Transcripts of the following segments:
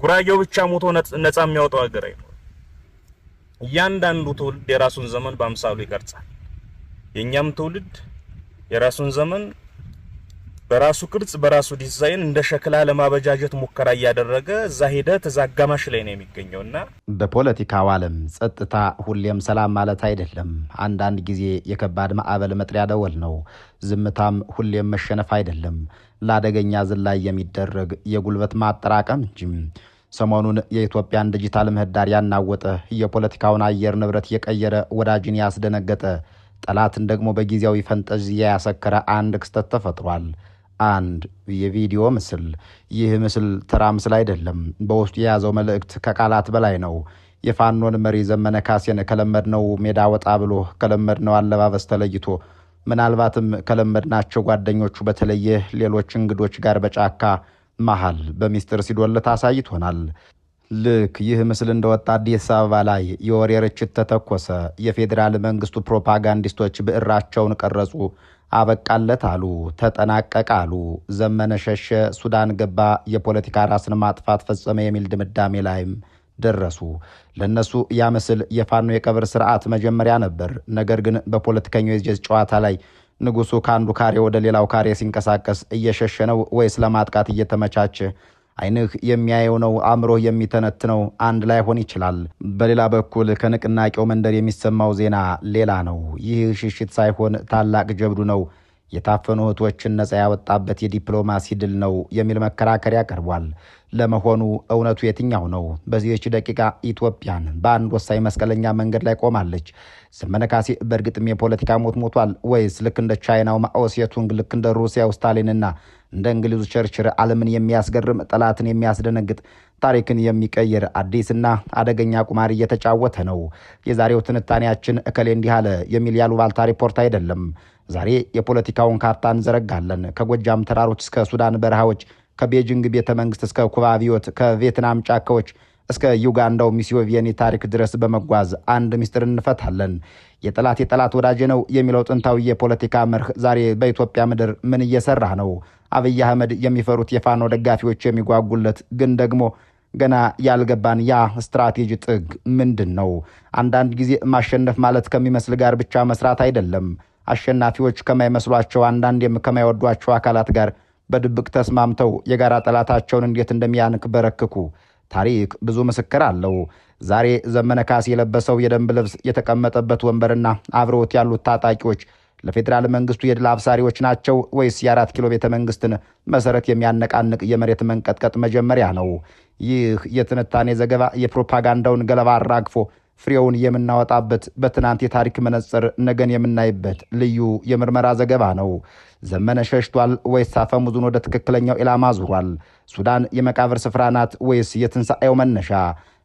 ጉራጌው ብቻ ሞቶ ነፃ የሚያወጣው ሀገር አይኖርም። እያንዳንዱ ትውልድ የራሱን ዘመን በአምሳሉ ይቀርጻል። የኛም ትውልድ የራሱን ዘመን በራሱ ቅርጽ በራሱ ዲዛይን እንደ ሸክላ ለማበጃጀት ሙከራ ያደረገ እዛ ሂደት እዛ አጋማሽ ላይ ነው የሚገኘውና በፖለቲካው ዓለም ጸጥታ ሁሌም ሰላም ማለት አይደለም። አንዳንድ ጊዜ የከባድ ማዕበል መጥሪያ ደወል ነው። ዝምታም ሁሌም መሸነፍ አይደለም፣ ለአደገኛ ዝላይ የሚደረግ የጉልበት ማጠራቀም እንጂ። ሰሞኑን የኢትዮጵያን ዲጂታል ምህዳር ያናወጠ የፖለቲካውን አየር ንብረት የቀየረ ወዳጅን ያስደነገጠ ጠላትን ደግሞ በጊዜያዊ ፈንጠዝያ ያሰከረ አንድ ክስተት ተፈጥሯል። አንድ የቪዲዮ ምስል። ይህ ምስል ተራ ምስል አይደለም። በውስጡ የያዘው መልእክት ከቃላት በላይ ነው። የፋኖን መሪ ዘመነ ካሴን ከለመድነው ሜዳ ወጣ ብሎ ከለመድነው አለባበስ ተለይቶ ምናልባትም ከለመድናቸው ጓደኞቹ በተለየ ሌሎች እንግዶች ጋር በጫካ መሃል በሚስጥር ሲዶልት አሳይቶናል። ልክ ይህ ምስል እንደወጣ አዲስ አበባ ላይ የወሬ ርችት ተተኮሰ። የፌዴራል መንግስቱ ፕሮፓጋንዲስቶች ብዕራቸውን ቀረጹ። አበቃለት አሉ፣ ተጠናቀቀ አሉ። ዘመነ ሸሸ፣ ሱዳን ገባ፣ የፖለቲካ ራስን ማጥፋት ፈጸመ የሚል ድምዳሜ ላይም ደረሱ። ለነሱ ያ ምስል የፋኖ የቀብር ስርዓት መጀመሪያ ነበር። ነገር ግን በፖለቲከኞች የጀዝ ጨዋታ ላይ ንጉሱ ከአንዱ ካሬ ወደ ሌላው ካሬ ሲንቀሳቀስ እየሸሸ ነው ወይስ ለማጥቃት እየተመቻቸ? አይንህ የሚያየው ነው አእምሮህ የሚተነትነው አንድ ላይ ሆን ይችላል። በሌላ በኩል ከንቅናቄው መንደር የሚሰማው ዜና ሌላ ነው። ይህ ሽሽት ሳይሆን ታላቅ ጀብዱ ነው፣ የታፈኑ እህቶችን ነጻ ያወጣበት የዲፕሎማሲ ድል ነው የሚል መከራከሪያ ቀርቧል። ለመሆኑ እውነቱ የትኛው ነው? በዚህች ደቂቃ ኢትዮጵያን በአንድ ወሳኝ መስቀለኛ መንገድ ላይ ቆማለች። ዘመነ ካሴ በእርግጥም የፖለቲካ ሞት ሞቷል ወይስ ልክ እንደ ቻይናው ማኦ ሴቱንግ፣ ልክ እንደ ሩሲያው ስታሊንና እንደ እንግሊዙ ቸርችል ዓለምን የሚያስገርም ጠላትን የሚያስደነግጥ ታሪክን የሚቀይር አዲስና አደገኛ ቁማር እየተጫወተ ነው? የዛሬው ትንታኔያችን እከሌ እንዲህ አለ የሚል ያሉባልታ ሪፖርት አይደለም። ዛሬ የፖለቲካውን ካርታ እንዘረጋለን። ከጎጃም ተራሮች እስከ ሱዳን በረሃዎች፣ ከቤጂንግ ቤተ መንግስት እስከ ኩባ አብዮት፣ ከቪየትናም ጫካዎች እስከ ዩጋንዳው ሚሲዮቬኒ ታሪክ ድረስ በመጓዝ አንድ ሚስጥር እንፈታለን። የጠላት ወዳጅ ነው የሚለው ጥንታዊ የፖለቲካ መርህ ዛሬ በኢትዮጵያ ምድር ምን እየሰራ ነው? አብይ አህመድ የሚፈሩት የፋኖ ደጋፊዎች የሚጓጉለት ግን ደግሞ ገና ያልገባን ያ ስትራቴጂ ጥግ ምንድን ነው? አንዳንድ ጊዜ ማሸነፍ ማለት ከሚመስል ጋር ብቻ መስራት አይደለም። አሸናፊዎች ከማይመስሏቸው አንዳንዴም ከማይወዷቸው አካላት ጋር በድብቅ ተስማምተው የጋራ ጠላታቸውን እንዴት እንደሚያንበረክኩ ታሪክ ብዙ ምስክር አለው። ዛሬ ዘመነ ካሴ የለበሰው የደንብ ልብስ፣ የተቀመጠበት ወንበርና አብረውት ያሉት ታጣቂዎች ለፌዴራል መንግስቱ የድል አብሳሪዎች ናቸው ወይስ የ4 ኪሎ ቤተ መንግስትን መሰረት የሚያነቃንቅ የመሬት መንቀጥቀጥ መጀመሪያ ነው? ይህ የትንታኔ ዘገባ የፕሮፓጋንዳውን ገለባ አራግፎ ፍሬውን የምናወጣበት፣ በትናንት የታሪክ መነጽር ነገን የምናይበት ልዩ የምርመራ ዘገባ ነው። ዘመነ ሸሽቷል ወይስ አፈሙዙን ወደ ትክክለኛው ኢላማ ዙሯል? ሱዳን የመቃብር ስፍራ ናት ወይስ የትንሣኤው መነሻ?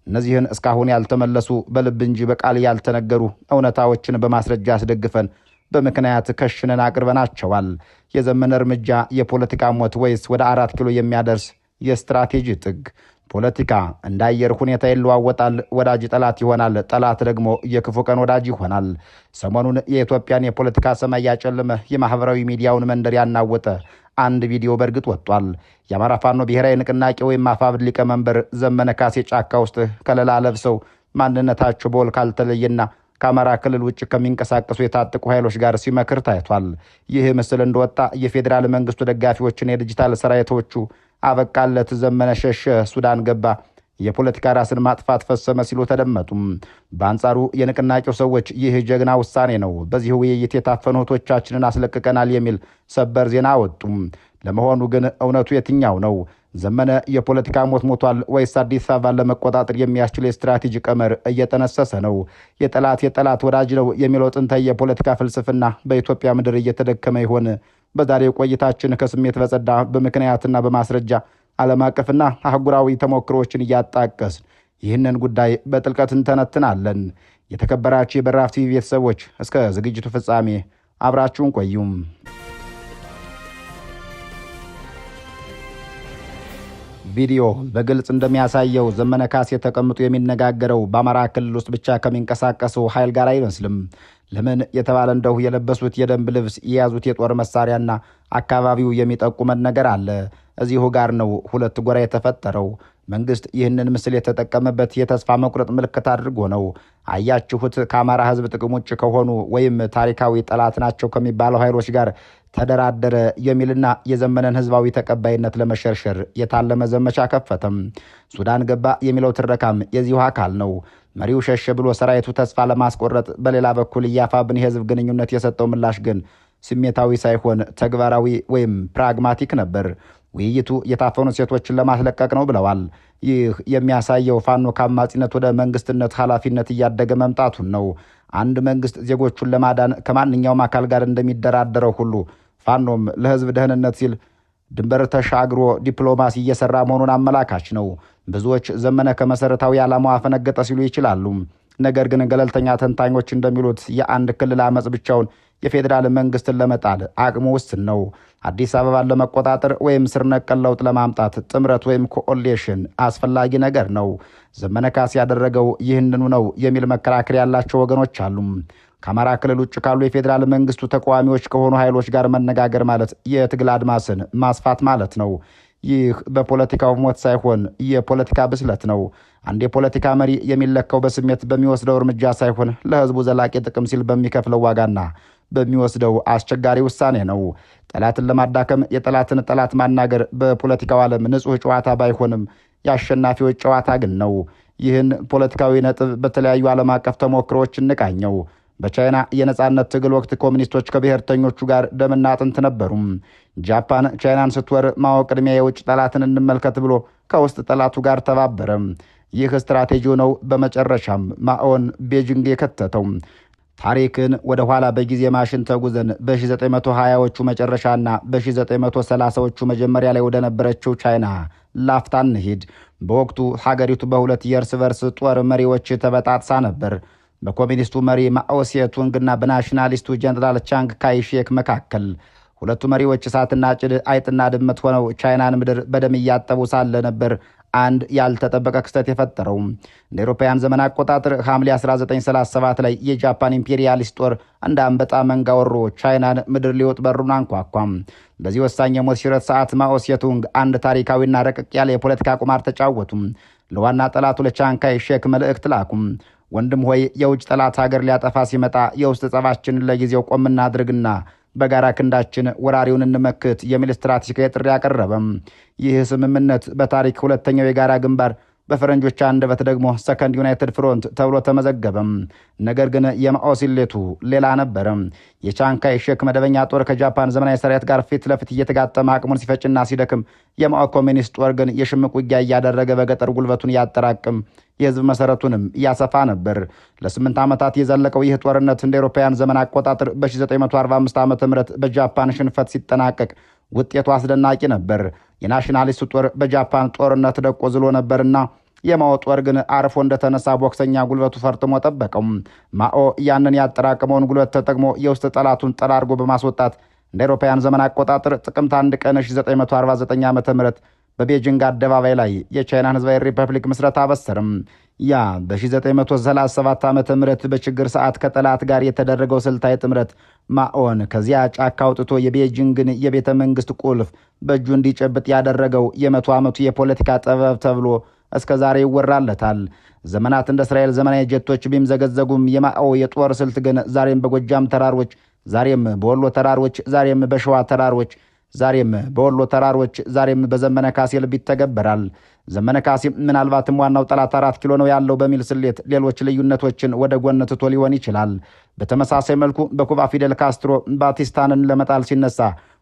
እነዚህን እስካሁን ያልተመለሱ በልብ እንጂ በቃል ያልተነገሩ እውነታዎችን በማስረጃ አስደግፈን በምክንያት ከሽነን አቅርበናቸዋል። የዘመነ እርምጃ የፖለቲካ ሞት ወይስ ወደ 4 ኪሎ የሚያደርስ የስትራቴጂ ጥግ? ፖለቲካ እንደ አየር ሁኔታ ይለዋወጣል። ወዳጅ ጠላት ይሆናል፣ ጠላት ደግሞ የክፉ ቀን ወዳጅ ይሆናል። ሰሞኑን የኢትዮጵያን የፖለቲካ ሰማይ ያጨለመ የማህበራዊ ሚዲያውን መንደር ያናወጠ አንድ ቪዲዮ በእርግጥ ወጥቷል። የአማራ ፋኖ ብሔራዊ ንቅናቄ ወይም አፋብድ ሊቀመንበር ዘመነ ካሴ ጫካ ውስጥ ከለላ ለብሰው ማንነታቸው በውል ካልተለየና ከአማራ ክልል ውጭ ከሚንቀሳቀሱ የታጠቁ ኃይሎች ጋር ሲመክር ታይቷል። ይህ ምስል እንደወጣ የፌዴራል መንግስቱ ደጋፊዎችን የዲጂታል ሰራዊቶቹ አበቃለት፣ ዘመነ ሸሸ፣ ሱዳን ገባ፣ የፖለቲካ ራስን ማጥፋት ፈጸመ ሲሉ ተደመጡም። በአንጻሩ የንቅናቄው ሰዎች ይህ ጀግና ውሳኔ ነው፣ በዚህ ውይይት የታፈኑ እህቶቻችንን አስለቅቀናል የሚል ሰበር ዜና አወጡም። ለመሆኑ ግን እውነቱ የትኛው ነው? ዘመነ የፖለቲካ ሞት ሞቷል ወይስ አዲስ አበባን ለመቆጣጠር የሚያስችል የስትራቴጂ ቀመር እየጠነሰሰ ነው? የጠላት ወዳጅ ነው የሚለው ጥንታዊ የፖለቲካ ፍልስፍና በኢትዮጵያ ምድር እየተደከመ ይሆን? በዛሬው ቆይታችን ከስሜት በጸዳ በምክንያትና በማስረጃ ዓለም አቀፍና አህጉራዊ ተሞክሮዎችን እያጣቀስን ይህንን ጉዳይ በጥልቀት እንተነትናለን። የተከበራችሁ የበራፍ ቲቪ ቤተሰቦች እስከ ዝግጅቱ ፍጻሜ አብራችሁን ቆዩም። ቪዲዮ በግልጽ እንደሚያሳየው ዘመነ ካሴ ተቀምጦ የሚነጋገረው በአማራ ክልል ውስጥ ብቻ ከሚንቀሳቀሰው ኃይል ጋር አይመስልም። ለምን የተባለ እንደው የለበሱት የደንብ ልብስ፣ የያዙት የጦር መሳሪያና አካባቢው የሚጠቁመን ነገር አለ። እዚሁ ጋር ነው ሁለት ጎራ የተፈጠረው። መንግስት ይህንን ምስል የተጠቀመበት የተስፋ መቁረጥ ምልክት አድርጎ ነው። አያችሁት፣ ከአማራ ህዝብ ጥቅም ውጭ ከሆኑ ወይም ታሪካዊ ጠላት ናቸው ከሚባለው ኃይሎች ጋር ተደራደረ የሚልና የዘመነን ህዝባዊ ተቀባይነት ለመሸርሸር የታለመ ዘመቻ ከፈተም። ሱዳን ገባ የሚለው ትረካም የዚሁ አካል ነው። መሪው ሸሸ ብሎ ሰራዊቱ ተስፋ ለማስቆረጥ፣ በሌላ በኩል የአፋብኃኝ የህዝብ ግንኙነት የሰጠው ምላሽ ግን ስሜታዊ ሳይሆን ተግባራዊ ወይም ፕራግማቲክ ነበር። ውይይቱ የታፈኑ ሴቶችን ለማስለቀቅ ነው ብለዋል። ይህ የሚያሳየው ፋኖ ከአማጺነት ወደ መንግስትነት ኃላፊነት እያደገ መምጣቱን ነው። አንድ መንግስት ዜጎቹን ለማዳን ከማንኛውም አካል ጋር እንደሚደራደረው ሁሉ ፋኖም ለህዝብ ደህንነት ሲል ድንበር ተሻግሮ ዲፕሎማሲ እየሰራ መሆኑን አመላካች ነው። ብዙዎች ዘመነ ከመሰረታዊ ዓላማው አፈነገጠ ሲሉ ይችላሉ። ነገር ግን ገለልተኛ ተንታኞች እንደሚሉት የአንድ ክልል አመፅ ብቻውን የፌዴራል መንግስትን ለመጣል አቅሙ ውስን ነው። አዲስ አበባን ለመቆጣጠር ወይም ስር ነቀል ለውጥ ለማምጣት ጥምረት ወይም ኮኦሌሽን አስፈላጊ ነገር ነው። ዘመነ ካሴ ያደረገው ይህንኑ ነው የሚል መከራከር ያላቸው ወገኖች አሉ። ከአማራ ክልል ውጭ ካሉ የፌዴራል መንግስቱ ተቃዋሚዎች ከሆኑ ኃይሎች ጋር መነጋገር ማለት የትግል አድማስን ማስፋት ማለት ነው። ይህ በፖለቲካው ሞት ሳይሆን የፖለቲካ ብስለት ነው። አንድ የፖለቲካ መሪ የሚለካው በስሜት በሚወስደው እርምጃ ሳይሆን ለህዝቡ ዘላቂ ጥቅም ሲል በሚከፍለው ዋጋና በሚወስደው አስቸጋሪ ውሳኔ ነው። ጠላትን ለማዳከም የጠላትን ጠላት ማናገር በፖለቲካው ዓለም ንጹሕ ጨዋታ ባይሆንም የአሸናፊዎች ጨዋታ ግን ነው። ይህን ፖለቲካዊ ነጥብ በተለያዩ ዓለም አቀፍ ተሞክሮዎች እንቃኘው። በቻይና የነጻነት ትግል ወቅት ኮሚኒስቶች ከብሔርተኞቹ ጋር ደምና አጥንት ነበሩ። ጃፓን ቻይናን ስትወር ማኦ ቅድሚያ የውጭ ጠላትን እንመልከት ብሎ ከውስጥ ጠላቱ ጋር ተባበረ። ይህ ስትራቴጂው ነው በመጨረሻም ማኦን ቤጂንግ የከተተው። ታሪክን ወደ ኋላ በጊዜ ማሽን ተጉዘን በ1920ዎቹ መጨረሻና በ1930ዎቹ መጀመሪያ ላይ ወደ ነበረችው ቻይና ላፍታ እንሂድ። በወቅቱ ሀገሪቱ በሁለት የእርስ በርስ ጦር መሪዎች ተበጣጥሳ ነበር። በኮሚኒስቱ መሪ ማኦ ሴቱንግና በናሽናሊስቱ ጀነራል ቻንግ ካይሼክ መካከል። ሁለቱ መሪዎች እሳትና ጭድ አይጥና ድመት ሆነው ቻይናን ምድር በደም እያጠቡ ሳለ ነበር አንድ ያልተጠበቀ ክስተት የፈጠረው። እንደ አውሮፓውያን ዘመን አቆጣጠር ሐምሌ 1937 ላይ የጃፓን ኢምፔሪያሊስት ጦር እንደ አንበጣ መንጋ ወሮ ቻይናን ምድር ሊወጥ በሩን አንኳኳም። በዚህ ወሳኝ የሞት ሽረት ሰዓት ማኦ ሴቱንግ አንድ ታሪካዊና ረቀቅ ያለ የፖለቲካ ቁማር ተጫወቱም። ለዋና ጠላቱ ለቻንግ ካይሼክ መልእክት ላኩም። ወንድም ሆይ፣ የውጭ ጠላት ሀገር ሊያጠፋ ሲመጣ የውስጥ ጸባችንን ለጊዜው ቆም እናድርግና በጋራ ክንዳችን ወራሪውን እንመክት የሚል ስትራቴጂካዊ ጥሪ ያቀረበም። ይህ ስምምነት በታሪክ ሁለተኛው የጋራ ግንባር፣ በፈረንጆች አንደበት ደግሞ ሰከንድ ዩናይትድ ፍሮንት ተብሎ ተመዘገበም። ነገር ግን የማኦ ሲሌቱ ሌላ ነበረ። የቻንግ ካይሼክ መደበኛ ጦር ከጃፓን ዘመናዊ ሰራዊት ጋር ፊት ለፊት እየተጋጠመ አቅሙን ሲፈጭና ሲደክም፣ የማኦ ኮሚኒስት ጦር ግን የሽምቅ ውጊያ እያደረገ በገጠር ጉልበቱን ያጠራቅም፣ የህዝብ መሰረቱንም ያሰፋ ነበር። ለ8 ዓመታት የዘለቀው ይህ ጦርነት እንደ አውሮፓውያን ዘመን አቆጣጠር በ1945 ዓ.ም በጃፓን ሽንፈት ሲጠናቀቅ ውጤቱ አስደናቂ ነበር። የናሽናሊስቱ ጦር በጃፓን ጦርነት ደቆ ዝሎ ነበርና የማኦ ጦር ግን አርፎ እንደተነሳ ቦክሰኛ ጉልበቱ ፈርጥሞ ጠበቀው። ማኦ ያንን ያጠራቀመውን ጉልበት ተጠቅሞ የውስጥ ጠላቱን ጠራርጎ በማስወጣት እንደ አውሮፓውያን ዘመን አቆጣጠር ጥቅምት 1 ቀን 1949 ዓ.ም በቤጂንግ አደባባይ ላይ የቻይናን ህዝባዊ ሪፐብሊክ ምስረት አበሰርም። ያ በ1937 ዓ.ም በችግር ሰዓት ከጠላት ጋር የተደረገው ስልታዊ ጥምረት ማኦን ከዚያ ጫካ አውጥቶ የቤጂንግን የቤተ መንግስት ቁልፍ በእጁ እንዲጨብጥ ያደረገው የ100 ዓመቱ የፖለቲካ ጥበብ ተብሎ እስከ ዛሬ ይወራለታል። ዘመናት እንደ እስራኤል ዘመናዊ ጀቶች ቢምዘገዘጉም የማኦ የጦር ስልት ግን ዛሬም በጎጃም ተራሮች፣ ዛሬም በወሎ ተራሮች፣ ዛሬም በሸዋ ተራሮች፣ ዛሬም በወሎ ተራሮች፣ ዛሬም በዘመነ ካሴ ልብ ይተገበራል። ዘመነ ካሴ ምናልባትም ዋናው ጠላት 4 ኪሎ ነው ያለው በሚል ስሌት ሌሎች ልዩነቶችን ወደ ጎን ትቶ ሊሆን ይችላል። በተመሳሳይ መልኩ በኩባ ፊደል ካስትሮ ባቲስታንን ለመጣል ሲነሳ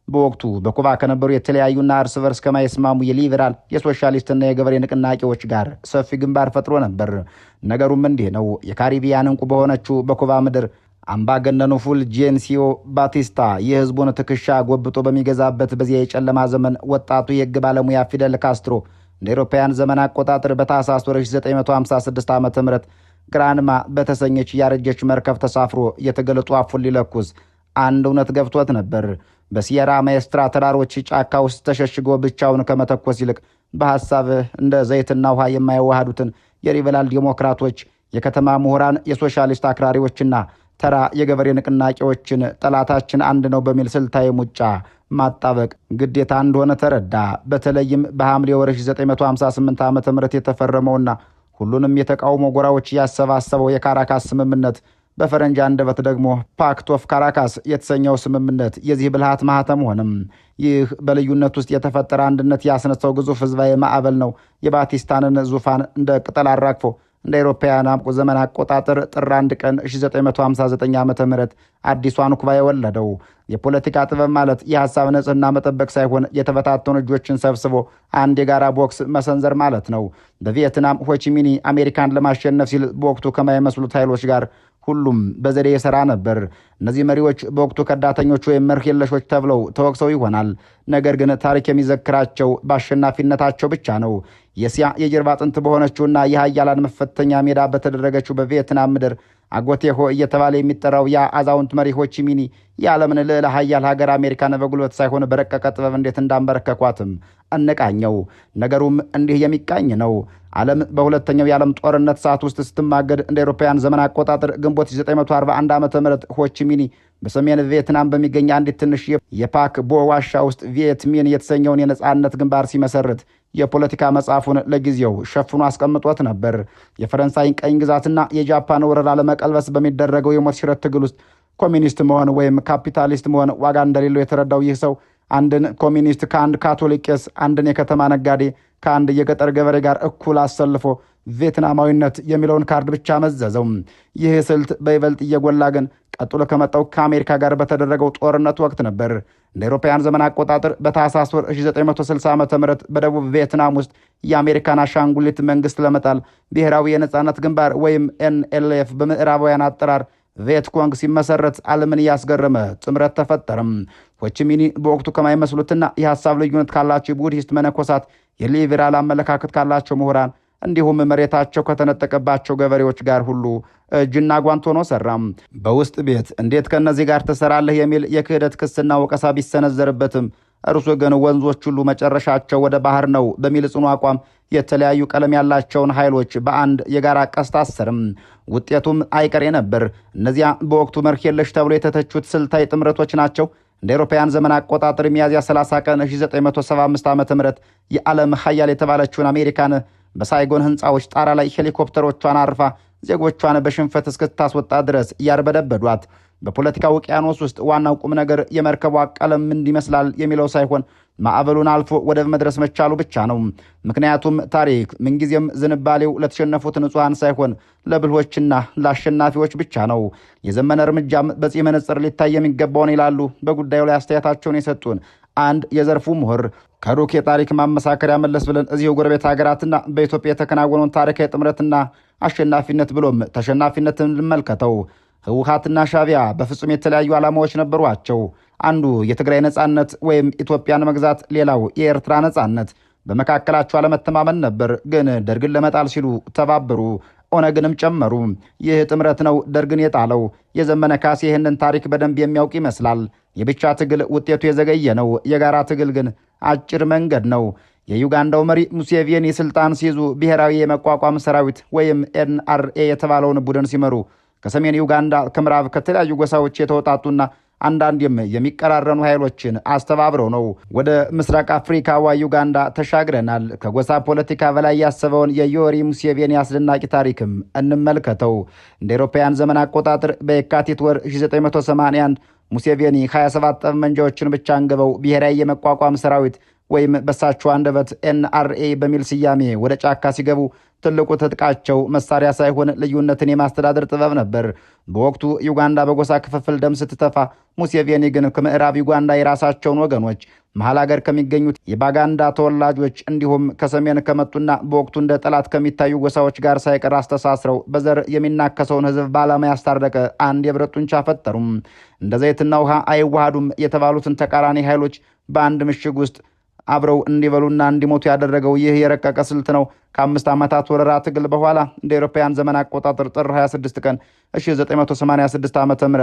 በወቅቱ በኩባ ከነበሩ የተለያዩና እርስ በርስ ከማይስማሙ የሊበራል የሶሻሊስትና የገበሬ ንቅናቄዎች ጋር ሰፊ ግንባር ፈጥሮ ነበር። ነገሩም እንዲህ ነው። የካሪቢያን እንቁ በሆነችው በኩባ ምድር አምባገነኑ ፉልጄንሲዮ ባቲስታ የህዝቡን ትከሻ ጎብጦ በሚገዛበት በዚያ የጨለማ ዘመን ወጣቱ የህግ ባለሙያ ፊደል ካስትሮ እንደ አውሮፓውያን ዘመን አቆጣጠር በታህሳስ 1956 ዓ.ም ግራንማ በተሰኘች ያረጀች መርከብ ተሳፍሮ የተገለጡ አፉን ሊለኩስ አንድ እውነት ገብቶት ነበር። በሲየራ ማኤስትራ ተራሮች ጫካ ውስጥ ተሸሽጎ ብቻውን ከመተኮስ ይልቅ በሐሳብ እንደ ዘይትና ውሃ የማይዋሃዱትን የሊበራል ዴሞክራቶች፣ የከተማ ምሁራን፣ የሶሻሊስት አክራሪዎችና ተራ የገበሬ ንቅናቄዎችን ጠላታችን አንድ ነው በሚል ስልታዊ ሙጫ ማጣበቅ ግዴታ እንደሆነ ተረዳ። በተለይም በሐምሌ ወር 1958 ዓ.ም የተፈረመውና ሁሉንም የተቃውሞ ጎራዎች ያሰባሰበው የካራካስ ስምምነት በፈረንጅ አንደበት ደግሞ ፓክት ኦፍ ካራካስ የተሰኘው ስምምነት የዚህ ብልሃት ማህተም ሆነም። ይህ በልዩነት ውስጥ የተፈጠረ አንድነት ያስነሳው ግዙፍ ህዝባዊ ማዕበል ነው የባቲስታንን ዙፋን እንደ ቅጠል አራግፎ እንደ አውሮፓውያን ዘመን አቆጣጠር ጥር 1 ቀን 1959 ዓ.ም አዲሷን ኩባ የወለደው። የፖለቲካ ጥበብ ማለት የሐሳብ ንጽህና መጠበቅ ሳይሆን የተበታተኑ እጆችን ሰብስቦ አንድ የጋራ ቦክስ መሰንዘር ማለት ነው። በቪየትናም ሆቺሚኒ አሜሪካን ለማሸነፍ ሲል በወቅቱ ከማይመስሉት ኃይሎች ጋር ሁሉም በዘዴ የሰራ ነበር። እነዚህ መሪዎች በወቅቱ ከዳተኞች ወይም መርህ የለሾች ተብለው ተወቅሰው ይሆናል። ነገር ግን ታሪክ የሚዘክራቸው በአሸናፊነታቸው ብቻ ነው። የእስያ የጀርባ አጥንት በሆነችውና የሀያላን መፈተኛ ሜዳ በተደረገችው በቪየትናም ምድር አጎቴሆ እየተባለ የሚጠራው ያ አዛውንት መሪ ሆቺሚኒ የዓለምን ልዕለ ሀያል ሀገር አሜሪካን በጉልበት ሳይሆን በረቀቀ ጥበብ እንዴት እንዳንበረከኳትም አነቃኘው። ነገሩም እንዲህ የሚቃኝ ነው። ዓለም በሁለተኛው የዓለም ጦርነት ሰዓት ውስጥ ስትማገድ እንደ አውሮፓውያን ዘመን አቆጣጠር ግንቦት 1941 ዓ.ም ሆቺሚኒ በሰሜን ቪየትናም በሚገኝ አንዲት ትንሽ የፓክ ቦ ዋሻ ውስጥ ቪየትሚን የተሰኘውን የነጻነት ግንባር ሲመሰርት የፖለቲካ መጽሐፉን ለጊዜው ሸፍኖ አስቀምጦት ነበር። የፈረንሳይን ቀኝ ግዛትና የጃፓን ወረራ ለመቀልበስ በሚደረገው የሞት ሽረት ትግል ውስጥ ኮሚኒስት መሆን ወይም ካፒታሊስት መሆን ዋጋ እንደሌለው የተረዳው ይህ ሰው አንድን ኮሚኒስት ከአንድ ካቶሊክ ቄስ፣ አንድን የከተማ ነጋዴ ከአንድ የገጠር ገበሬ ጋር እኩል አሰልፎ ቪየትናማዊነት የሚለውን ካርድ ብቻ መዘዘው። ይህ ስልት በይበልጥ እየጎላ ግን ቀጥሎ ከመጣው ከአሜሪካ ጋር በተደረገው ጦርነት ወቅት ነበር። እንደ አውሮፓውያን ዘመን አቆጣጠር በታህሳስ ወር 1960 ዓ.ም በደቡብ ቪየትናም ውስጥ የአሜሪካን አሻንጉሊት መንግስት ለመጣል ብሔራዊ የነጻነት ግንባር ወይም ኤንኤልኤፍ በምዕራባውያን አጠራር ቪየትኮንግ ሲመሰረት ዓለምን ያስገረመ ጥምረት ተፈጠረም። ሆቺሚኒ በወቅቱ ከማይመስሉትና የሐሳብ ልዩነት ካላቸው የቡድሂስት መነኮሳት፣ የሊበራል አመለካከት ካላቸው ምሁራን እንዲሁም መሬታቸው ከተነጠቀባቸው ገበሬዎች ጋር ሁሉ እጅና ጓንት ሆኖ ሰራም። በውስጥ ቤት እንዴት ከነዚህ ጋር ትሰራለህ የሚል የክህደት ክስና ወቀሳ ቢሰነዘርበትም እርሱ ግን ወንዞች ሁሉ መጨረሻቸው ወደ ባህር ነው በሚል ጽኑ አቋም የተለያዩ ቀለም ያላቸውን ኃይሎች በአንድ የጋራ ቀስት አሰርም። ውጤቱም አይቀሬ ነበር። እነዚያ በወቅቱ መርህ የለሽ ተብሎ የተተቹት ስልታዊ ጥምረቶች ናቸው። እንደ አውሮፓውያን ዘመን አቆጣጠር ሚያዝያ 30 ቀን 1975 ዓ.ም የዓለም ሀያል የተባለችውን አሜሪካን በሳይጎን ህንፃዎች ጣራ ላይ ሄሊኮፕተሮቿን አርፋ ዜጎቿን በሽንፈት እስክታስወጣ ድረስ እያርበደበዷት። በፖለቲካ ውቅያኖስ ውስጥ ዋናው ቁም ነገር የመርከቧ ቀለም ምን ይመስላል የሚለው ሳይሆን ማዕበሉን አልፎ ወደብ መድረስ መቻሉ ብቻ ነው። ምክንያቱም ታሪክ ምንጊዜም ዝንባሌው ለተሸነፉት ንጹሐን ሳይሆን ለብልሆችና ለአሸናፊዎች ብቻ ነው። የዘመነ እርምጃም በዚህ መነጽር ሊታይ የሚገባውን ይላሉ በጉዳዩ ላይ አስተያየታቸውን የሰጡን አንድ የዘርፉ ምሁር። ከሩቅ የታሪክ ማመሳከሪያ መለስ ብለን እዚሁ ጎረቤት ሀገራትና በኢትዮጵያ የተከናወነውን ታሪካዊ ጥምረትና አሸናፊነት ብሎም ተሸናፊነትን እንመልከተው። ህወሓትና ሻዕቢያ በፍጹም የተለያዩ ዓላማዎች ነበሯቸው። አንዱ የትግራይ ነጻነት ወይም ኢትዮጵያን መግዛት፣ ሌላው የኤርትራ ነጻነት። በመካከላቸው አለመተማመን ነበር፣ ግን ደርግን ለመጣል ሲሉ ተባበሩ፣ ኦነግንም ጨመሩ። ይህ ጥምረት ነው ደርግን የጣለው። የዘመነ ካሴ ይህንን ታሪክ በደንብ የሚያውቅ ይመስላል። የብቻ ትግል ውጤቱ የዘገየ ነው። የጋራ ትግል ግን አጭር መንገድ ነው። የዩጋንዳው መሪ ሙሴቬኒ ስልጣን ሲይዙ ብሔራዊ የመቋቋም ሰራዊት ወይም ኤንአርኤ የተባለውን ቡድን ሲመሩ ከሰሜን ዩጋንዳ፣ ከምዕራብ ከተለያዩ ጎሳዎች የተወጣጡና አንዳንድም የሚቀራረኑ ኃይሎችን አስተባብረው ነው። ወደ ምስራቅ አፍሪካዋ ዩጋንዳ ተሻግረናል። ከጎሳ ፖለቲካ በላይ ያሰበውን የዮዌሪ ሙሴቬኒ አስደናቂ ታሪክም እንመልከተው። እንደ አውሮፓውያን ዘመን አቆጣጠር በየካቲት ወር 1981 ሙሴቬኒ 27 ጠመንጃዎችን ብቻ አንግበው ብሔራዊ የመቋቋም ሰራዊት ወይም በሳቸው አንደበት ኤንአርኤ በሚል ስያሜ ወደ ጫካ ሲገቡ ትልቁ ትጥቃቸው መሳሪያ ሳይሆን ልዩነትን የማስተዳደር ጥበብ ነበር። በወቅቱ ዩጋንዳ በጎሳ ክፍፍል ደም ስትተፋ፣ ሙሴቬኒ ግን ከምዕራብ ዩጋንዳ የራሳቸውን ወገኖች መሀል ሀገር ከሚገኙት የባጋንዳ ተወላጆች እንዲሁም ከሰሜን ከመጡና በወቅቱ እንደ ጠላት ከሚታዩ ጎሳዎች ጋር ሳይቀር አስተሳስረው በዘር የሚናከሰውን ሕዝብ በዓላማ ያስታረቀ አንድ የብረት ጡንቻ ፈጠሩም። እንደ ዘይትና ውሃ አይዋሃዱም የተባሉትን ተቃራኒ ኃይሎች በአንድ ምሽግ ውስጥ አብረው እንዲበሉና እንዲሞቱ ያደረገው ይህ የረቀቀ ስልት ነው ከ5 ዓመታት ወረራ ትግል በኋላ እንደ አውሮፓውያን ዘመን አቆጣጠር ጥር 26 ቀን 1986 ዓ.ም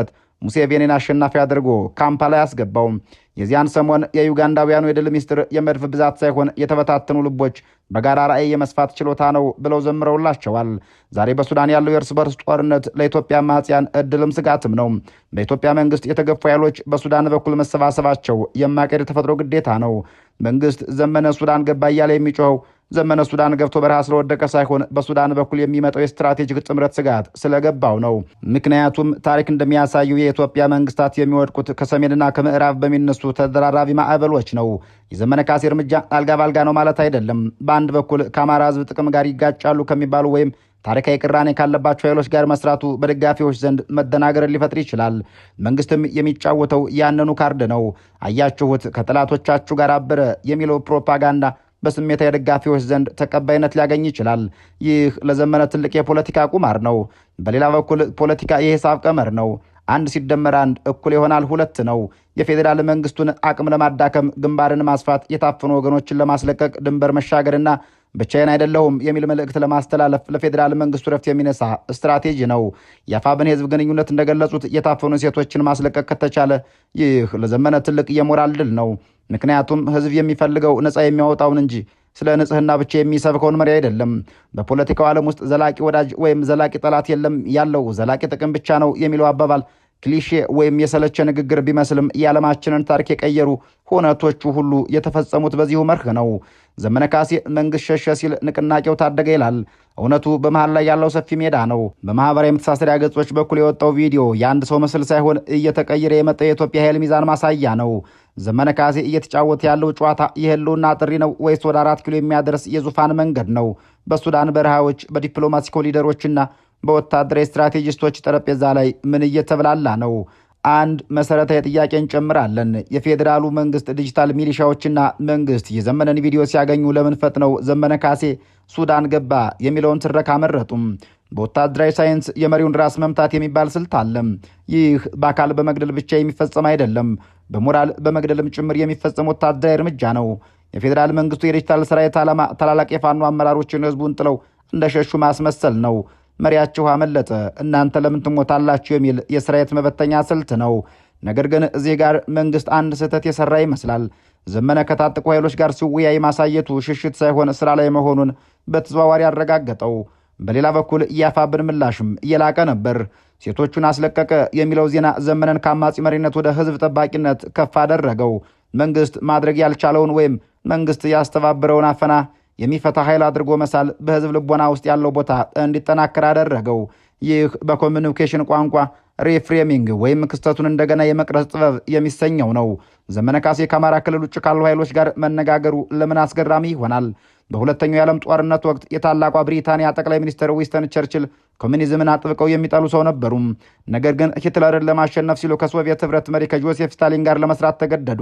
ሙሴቬኒን አሸናፊ አድርጎ ካምፓላ ያስገባው። የዚያን ሰሞን የዩጋንዳውያኑ የድል ሚስጥር የመድፍ ብዛት ሳይሆን የተበታተኑ ልቦች በጋራ ራዕይ የመስፋት ችሎታ ነው ብለው ዘምረውላቸዋል። ዛሬ በሱዳን ያለው የእርስ በርስ ጦርነት ለኢትዮጵያ አማጽያን እድልም ስጋትም ነው። በኢትዮጵያ መንግስት የተገፉ ኃይሎች በሱዳን በኩል መሰባሰባቸው የማይቀር የተፈጥሮ ግዴታ ነው። መንግስት ዘመነ ሱዳን ገባ እያለ የሚጮኸው ዘመነ ሱዳን ገብቶ በረሃ ስለወደቀ ሳይሆን በሱዳን በኩል የሚመጣው የስትራቴጂክ ጥምረት ስጋት ስለገባው ነው። ምክንያቱም ታሪክ እንደሚያሳዩ የኢትዮጵያ መንግስታት የሚወድቁት ከሰሜንና ከምዕራብ በሚነሱ ተደራራቢ ማዕበሎች ነው። የዘመነ ካሴ እርምጃ አልጋ ባልጋ ነው ማለት አይደለም። በአንድ በኩል ከአማራ ህዝብ ጥቅም ጋር ይጋጫሉ ከሚባሉ ወይም ታሪካዊ ቅራኔ ካለባቸው ኃይሎች ጋር መስራቱ በደጋፊዎች ዘንድ መደናገርን ሊፈጥር ይችላል። መንግስትም የሚጫወተው ያንኑ ካርድ ነው። አያችሁት ከጠላቶቻችሁ ጋር አበረ የሚለው ፕሮፓጋንዳ በስሜታዊ ደጋፊዎች ዘንድ ተቀባይነት ሊያገኝ ይችላል። ይህ ለዘመነ ትልቅ የፖለቲካ ቁማር ነው። በሌላ በኩል ፖለቲካ የሂሳብ ቀመር ነው። 1 ሲደመር 1 እኩል ይሆናል 2 ነው። የፌዴራል መንግስቱን አቅም ለማዳከም ግንባርን ማስፋት፣ የታፈኑ ወገኖችን ለማስለቀቅ ድንበር መሻገርና ብቻዬን አይደለሁም የሚል መልእክት ለማስተላለፍ ለፌዴራል መንግስቱ ረፍት የሚነሳ ስትራቴጂ ነው። የአፋብን የህዝብ ግንኙነት እንደገለጹት የታፈኑ ሴቶችን ማስለቀቅ ከተቻለ ይህ ለዘመነ ትልቅ የሞራል ድል ነው። ምክንያቱም ህዝብ የሚፈልገው ነፃ የሚያወጣውን እንጂ ስለ ንጽህና ብቻ የሚሰብከውን መሪ አይደለም። በፖለቲካው ዓለም ውስጥ ዘላቂ ወዳጅ ወይም ዘላቂ ጠላት የለም፣ ያለው ዘላቂ ጥቅም ብቻ ነው የሚለው አባባል ክሊሼ ወይም የሰለቸ ንግግር ቢመስልም የዓለማችንን ታሪክ የቀየሩ ሁነቶቹ ሁሉ የተፈጸሙት በዚሁ መርህ ነው። ዘመነ ካሴ መንግስት ሸሸ ሲል ንቅናቄው ታደገ ይላል። እውነቱ በመሃል ላይ ያለው ሰፊ ሜዳ ነው። በማህበራዊ መተሳሰሪያ ገጾች በኩል የወጣው ቪዲዮ የአንድ ሰው ምስል ሳይሆን እየተቀየረ የመጣ የኢትዮጵያ ኃይል ሚዛን ማሳያ ነው። ዘመነ ካሴ እየተጫወተ ያለው ጨዋታ የህልውና ጥሪ ነው ወይስ ወደ 4 ኪሎ የሚያደርስ የዙፋን መንገድ ነው? በሱዳን በረሃዎች በዲፕሎማሲ ኮሊደሮችና በወታደራዊ ስትራቴጂስቶች ጠረጴዛ ላይ ምን እየተብላላ ነው? አንድ መሰረታዊ ጥያቄ እንጨምራለን። የፌዴራሉ መንግስት ዲጂታል ሚሊሻዎችና መንግስት የዘመነን ቪዲዮ ሲያገኙ ለምን ፈጥነው ዘመነ ካሴ ሱዳን ገባ የሚለውን ትረካ መረጡም? በወታደራዊ ሳይንስ የመሪውን ራስ መምታት የሚባል ስልት አለ። ይህ በአካል በመግደል ብቻ የሚፈጸም አይደለም፣ በሞራል በመግደልም ጭምር የሚፈጸም ወታደራዊ እርምጃ ነው። የፌዴራል መንግስቱ የዲጂታል ሰራዊት ዓላማ ታላላቅ የፋኖ አመራሮችን ህዝቡን ጥለው እንደሸሹ ማስመሰል ነው። መሪያችሁ አመለጠ፣ እናንተ ለምን ትሞታላችሁ የሚል የሰራዊት መበተኛ ስልት ነው። ነገር ግን እዚህ ጋር መንግስት አንድ ስህተት የሰራ ይመስላል። ዘመነ ከታጠቁ ኃይሎች ጋር ሲወያይ ማሳየቱ ሽሽት ሳይሆን ስራ ላይ መሆኑን በተዘዋዋሪ ያረጋገጠው። በሌላ በኩል የአፋብን ምላሽም እየላቀ ነበር። ሴቶቹን አስለቀቀ የሚለው ዜና ዘመነን ከአማጺ መሪነት ወደ ህዝብ ጠባቂነት ከፍ አደረገው። መንግስት ማድረግ ያልቻለውን ወይም መንግስት ያስተባበረውን አፈና የሚፈታ ኃይል አድርጎ መሳል በህዝብ ልቦና ውስጥ ያለው ቦታ እንዲጠናከር አደረገው። ይህ በኮሚኒኬሽን ቋንቋ ሪፍሬሚንግ ወይም ክስተቱን እንደገና የመቅረጽ ጥበብ የሚሰኘው ነው። ዘመነ ካሴ ከአማራ ክልል ውጭ ካሉ ኃይሎች ጋር መነጋገሩ ለምን አስገራሚ ይሆናል? በሁለተኛው የዓለም ጦርነት ወቅት የታላቋ ብሪታንያ ጠቅላይ ሚኒስትር ዊንስተን ቸርችል ኮሚኒዝምን አጥብቀው የሚጠሉ ሰው ነበሩ። ነገር ግን ሂትለርን ለማሸነፍ ሲሉ ከሶቪየት ህብረት መሪ ከጆሴፍ ስታሊን ጋር ለመስራት ተገደዱ።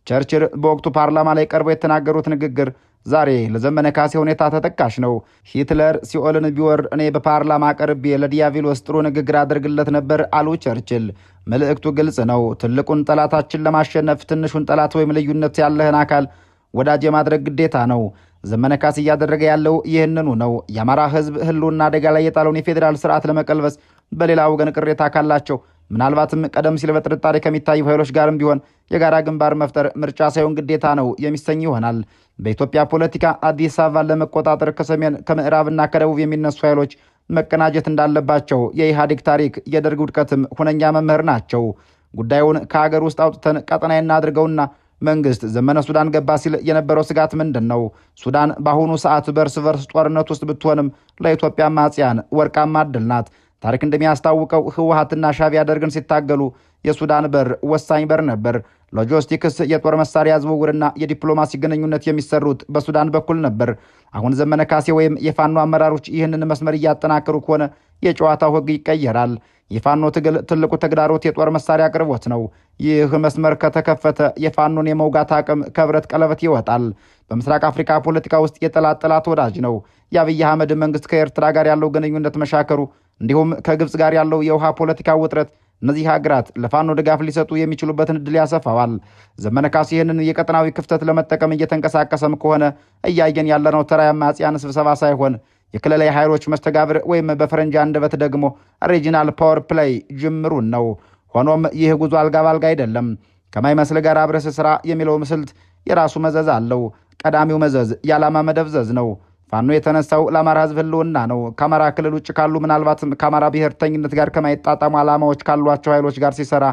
ቸርችል በወቅቱ ፓርላማ ላይ ቀርበው የተናገሩት ንግግር ዛሬ ለዘመነ ካሴ ሁኔታ ተጠቃሽ ነው። ሂትለር ሲኦልን ቢወርድ እኔ በፓርላማ ቀርቤ ለዲያብሎስ ጥሩ ንግግር አድርግለት ነበር አሉ ቸርችል። መልእክቱ ግልጽ ነው። ትልቁን ጠላታችን ለማሸነፍ ትንሹን ጠላት ወይም ልዩነት ያለህን አካል ወዳጅ የማድረግ ግዴታ ነው። ዘመነ ካሴ እያደረገ ያለው ይህንኑ ነው። የአማራ ህዝብ ህልውና አደጋ ላይ የጣለውን የፌዴራል ስርዓት ለመቀልበስ በሌላ ወገን ቅሬታ ካላቸው ምናልባትም ቀደም ሲል በጥርጣሬ ከሚታዩ ኃይሎች ጋርም ቢሆን የጋራ ግንባር መፍጠር ምርጫ ሳይሆን ግዴታ ነው የሚሰኝ ይሆናል። በኢትዮጵያ ፖለቲካ አዲስ አበባን ለመቆጣጠር ከሰሜን ከምዕራብና ከደቡብ የሚነሱ ኃይሎች መቀናጀት እንዳለባቸው የኢህአዴግ ታሪክ የደርግ ውድቀትም ሁነኛ መምህር ናቸው። ጉዳዩን ከሀገር ውስጥ አውጥተን ቀጠናዊ እናድርገውና መንግስት ዘመነ ሱዳን ገባ ሲል የነበረው ስጋት ምንድን ነው? ሱዳን በአሁኑ ሰዓት በእርስ በርስ ጦርነት ውስጥ ብትሆንም ለኢትዮጵያ አማጽያን ወርቃማ ዕድል ናት። ታሪክ እንደሚያስታውቀው ህወሓትና ሻዕቢያ ደርግን ሲታገሉ የሱዳን በር ወሳኝ በር ነበር። ሎጂስቲክስ፣ የጦር መሳሪያ ዝውውርና የዲፕሎማሲ ግንኙነት የሚሰሩት በሱዳን በኩል ነበር። አሁን ዘመነ ካሴ ወይም የፋኖ አመራሮች ይህንን መስመር እያጠናከሩ ከሆነ የጨዋታው ህግ ይቀየራል። የፋኖ ትግል ትልቁ ተግዳሮት የጦር መሳሪያ አቅርቦት ነው። ይህ መስመር ከተከፈተ የፋኖን የመውጋት አቅም ከብረት ቀለበት ይወጣል። በምስራቅ አፍሪካ ፖለቲካ ውስጥ የጠላት ጠላት ወዳጅ ነው። የአብይ አህመድ መንግስት ከኤርትራ ጋር ያለው ግንኙነት መሻከሩ እንዲሁም ከግብፅ ጋር ያለው የውሃ ፖለቲካ ውጥረት እነዚህ ሀገራት ለፋኖ ድጋፍ ሊሰጡ የሚችሉበትን እድል ያሰፋዋል። ዘመነ ካሴ ይህንን የቀጠናዊ ክፍተት ለመጠቀም እየተንቀሳቀሰም ከሆነ እያየን ያለነው ተራ የአማጽያን ስብሰባ ሳይሆን የክልላዊ ኃይሎች መስተጋብር ወይም በፈረንጅ አንደበት ደግሞ ሪጂናል ፓወር ፕሌይ ጅምሩን ነው። ሆኖም ይህ ጉዞ አልጋ ባልጋ አይደለም። ከማይመስል ጋር አብረስ ስራ የሚለው ስልት የራሱ መዘዝ አለው። ቀዳሚው መዘዝ የዓላማ መደብዘዝ ነው። ፋኖ የተነሳው ለአማራ ሕዝብ ህልውና ነው። ከአማራ ክልል ውጭ ካሉ ምናልባትም ከአማራ ብሔርተኝነት ጋር ከማይጣጣሙ ዓላማዎች ካሏቸው ኃይሎች ጋር ሲሰራ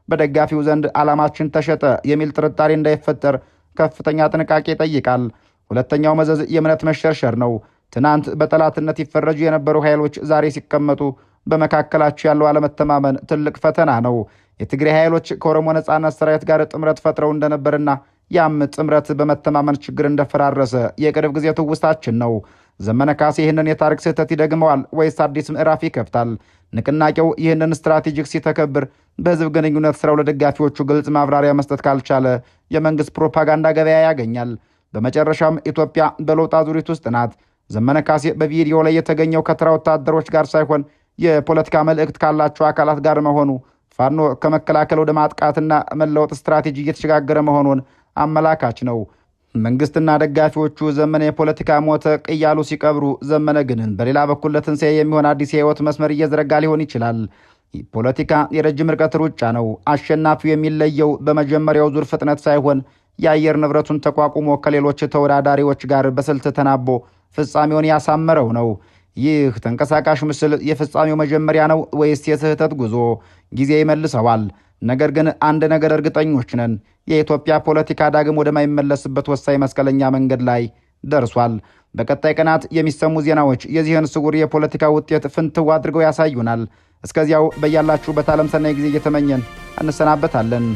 በደጋፊው ዘንድ ዓላማችን ተሸጠ የሚል ጥርጣሬ እንዳይፈጠር ከፍተኛ ጥንቃቄ ይጠይቃል። ሁለተኛው መዘዝ የእምነት መሸርሸር ነው። ትናንት በጠላትነት ይፈረጁ የነበሩ ኃይሎች ዛሬ ሲቀመጡ በመካከላቸው ያለው አለመተማመን ትልቅ ፈተና ነው። የትግራይ ኃይሎች ከኦሮሞ ነጻነት ሰራዊት ጋር ጥምረት ፈጥረው እንደነበርና ያም ጥምረት በመተማመን ችግር እንደፈራረሰ የቅርብ ጊዜ ትውስታችን ነው። ዘመነ ካሴ ይህንን የታሪክ ስህተት ይደግመዋል ወይስ አዲስ ምዕራፍ ይከፍታል? ንቅናቄው ይህንን ስትራቴጂክ ሲተከብር በህዝብ ግንኙነት ስራው ለደጋፊዎቹ ግልጽ ማብራሪያ መስጠት ካልቻለ የመንግስት ፕሮፓጋንዳ ገበያ ያገኛል። በመጨረሻም ኢትዮጵያ በለውጥ አዙሪት ውስጥ ናት። ዘመነ ካሴ በቪዲዮ ላይ የተገኘው ከተራ ወታደሮች ጋር ሳይሆን የፖለቲካ መልእክት ካላቸው አካላት ጋር መሆኑ ፋኖ ከመከላከል ወደ ማጥቃትና መለወጥ ስትራቴጂ እየተሸጋገረ መሆኑን አመላካች ነው። መንግስትና ደጋፊዎቹ ዘመነ የፖለቲካ ሞተ እያሉ ሲቀብሩ፣ ዘመነ ግን በሌላ በኩል ለትንሣኤ የሚሆን አዲስ የህይወት መስመር እየዘረጋ ሊሆን ይችላል። ፖለቲካ የረጅም ርቀት ሩጫ ነው። አሸናፊው የሚለየው በመጀመሪያው ዙር ፍጥነት ሳይሆን የአየር ንብረቱን ተቋቁሞ ከሌሎች ተወዳዳሪዎች ጋር በስልት ተናቦ ፍጻሜውን ያሳመረው ነው። ይህ ተንቀሳቃሽ ምስል የፍጻሜው መጀመሪያ ነው ወይስ የስህተት ጉዞ? ጊዜ ይመልሰዋል። ነገር ግን አንድ ነገር እርግጠኞች ነን፣ የኢትዮጵያ ፖለቲካ ዳግም ወደማይመለስበት ወሳኝ መስቀለኛ መንገድ ላይ ደርሷል። በቀጣይ ቀናት የሚሰሙ ዜናዎች የዚህን ስውር የፖለቲካ ውጤት ፍንትው አድርገው ያሳዩናል። እስከዚያው በያላችሁበት ዓለም ሰናይ ጊዜ እየተመኘን እንሰናበታለን።